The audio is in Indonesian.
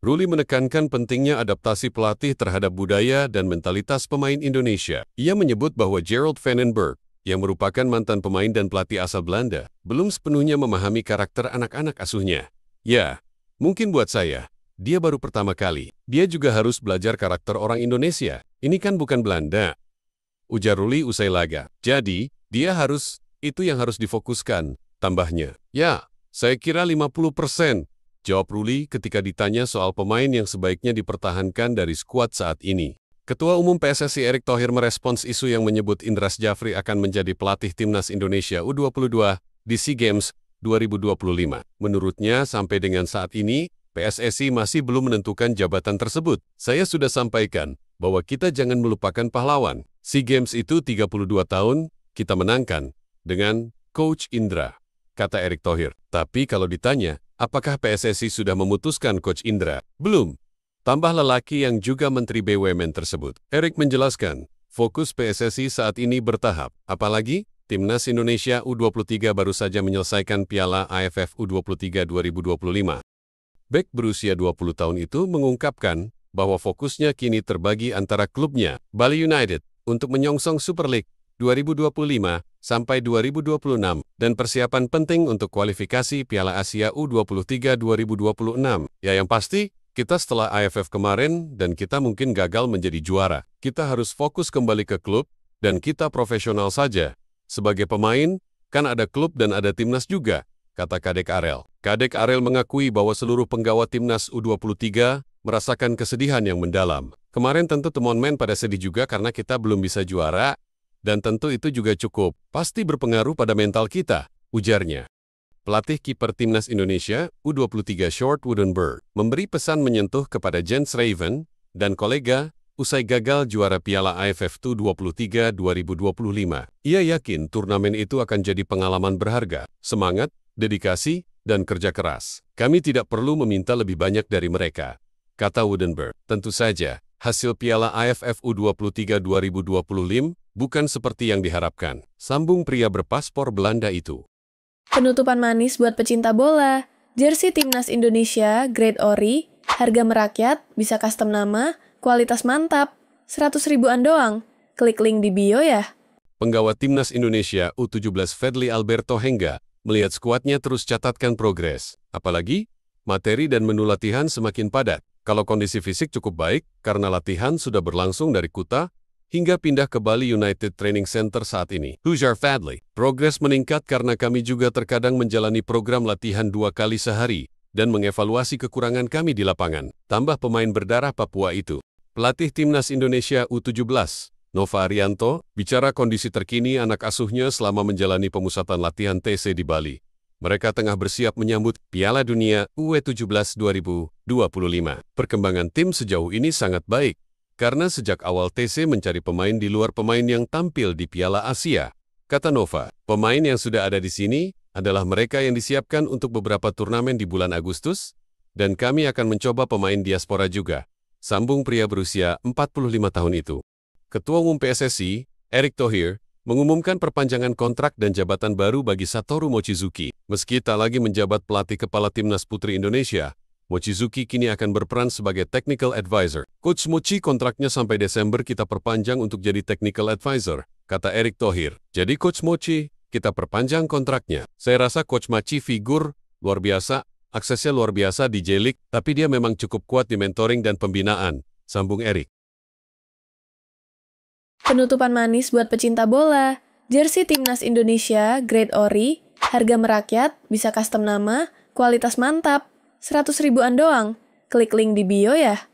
Ruli menekankan pentingnya adaptasi pelatih terhadap budaya dan mentalitas pemain Indonesia. Ia menyebut bahwa Gerald van den Berg, yang merupakan mantan pemain dan pelatih asal Belanda, belum sepenuhnya memahami karakter anak-anak asuhnya. Ya, mungkin buat saya, dia baru pertama kali. Dia juga harus belajar karakter orang Indonesia. Ini kan bukan Belanda, ujar Ruli usai laga. Jadi, itu yang harus difokuskan, tambahnya. Ya, saya kira 50%. Jawab Ruli ketika ditanya soal pemain yang sebaiknya dipertahankan dari skuad saat ini. Ketua Umum PSSI Erick Thohir merespons isu yang menyebut Indra Syafri akan menjadi pelatih Timnas Indonesia U22 di SEA Games 2025. Menurutnya, sampai dengan saat ini, PSSI masih belum menentukan jabatan tersebut. Saya sudah sampaikan bahwa kita jangan melupakan pahlawan. SEA Games itu 32 tahun, kita menangkan dengan Coach Indra, kata Erick Thohir. Tapi kalau ditanya, apakah PSSI sudah memutuskan Coach Indra? Belum. Tambah lelaki yang juga Menteri BUMN tersebut. Erick menjelaskan, fokus PSSI saat ini bertahap. Apalagi, Timnas Indonesia U23 baru saja menyelesaikan Piala AFF U23 2025. Bek berusia 20 tahun itu mengungkapkan bahwa fokusnya kini terbagi antara klubnya, Bali United, untuk menyongsong Super League 2025 sampai 2026 dan persiapan penting untuk kualifikasi Piala Asia U23 2026. Ya yang pasti, kita setelah AFF kemarin dan kita mungkin gagal menjadi juara. Kita harus fokus kembali ke klub dan kita profesional saja. Sebagai pemain, kan ada klub dan ada timnas juga, kata Kadek Arel. Kadek Arel mengakui bahwa seluruh penggawa timnas U23 merasakan kesedihan yang mendalam. Kemarin tentu teman main pada sedih juga karena kita belum bisa juara, dan tentu itu juga cukup, pasti berpengaruh pada mental kita, ujarnya. Pelatih kiper Timnas Indonesia, U23 Sjoerd Woedenberg, memberi pesan menyentuh kepada Jens Raven dan kolega usai gagal juara Piala AFF U23 2025. Ia yakin turnamen itu akan jadi pengalaman berharga, semangat, dedikasi, dan kerja keras. Kami tidak perlu meminta lebih banyak dari mereka, kata Woedenberg. Tentu saja, hasil Piala AFF U23 2025 bukan seperti yang diharapkan, sambung pria berpaspor Belanda itu. Penutupan manis buat pecinta bola. Jersey Timnas Indonesia Grade Ori, harga merakyat, bisa custom nama, kualitas mantap, 100 ribuan doang. Klik link di bio ya. Penggawa Timnas Indonesia U17 Fedly Alberto Hengga melihat skuadnya terus catatkan progres. Apalagi, materi dan menu latihan semakin padat. Kalau kondisi fisik cukup baik, karena latihan sudah berlangsung dari Kuta hingga pindah ke Bali United Training Center saat ini. Ujar Fadli, progres meningkat karena kami juga terkadang menjalani program latihan 2 kali sehari dan mengevaluasi kekurangan kami di lapangan. Tambah pemain berdarah Papua itu. Pelatih Timnas Indonesia U17, Nova Arianto, bicara kondisi terkini anak asuhnya selama menjalani pemusatan latihan TC di Bali. Mereka tengah bersiap menyambut Piala Dunia U17 2025. Perkembangan tim sejauh ini sangat baik, karena sejak awal TC mencari pemain di luar pemain yang tampil di Piala Asia. Kata Nova, pemain yang sudah ada di sini adalah mereka yang disiapkan untuk beberapa turnamen di bulan Agustus, dan kami akan mencoba pemain diaspora juga. Sambung pria berusia 45 tahun itu. Ketua Umum PSSI, Erick Thohir, mengumumkan perpanjangan kontrak dan jabatan baru bagi Satoru Mochizuki. Meski tak lagi menjabat pelatih kepala Timnas Putri Indonesia, Mochizuki kini akan berperan sebagai technical advisor. Coach Mochi kontraknya sampai Desember kita perpanjang untuk jadi technical advisor, kata Erick Thohir. Jadi Coach Mochi, kita perpanjang kontraknya. Saya rasa Coach Mochi figur luar biasa, aksesnya luar biasa di J-League, tapi dia memang cukup kuat di mentoring dan pembinaan, sambung Erick. Penutupan manis buat pecinta bola. Jersey Timnas Indonesia Grade Ori, harga merakyat, bisa custom nama, kualitas mantap, 100 ribuan doang. Klik link di bio ya.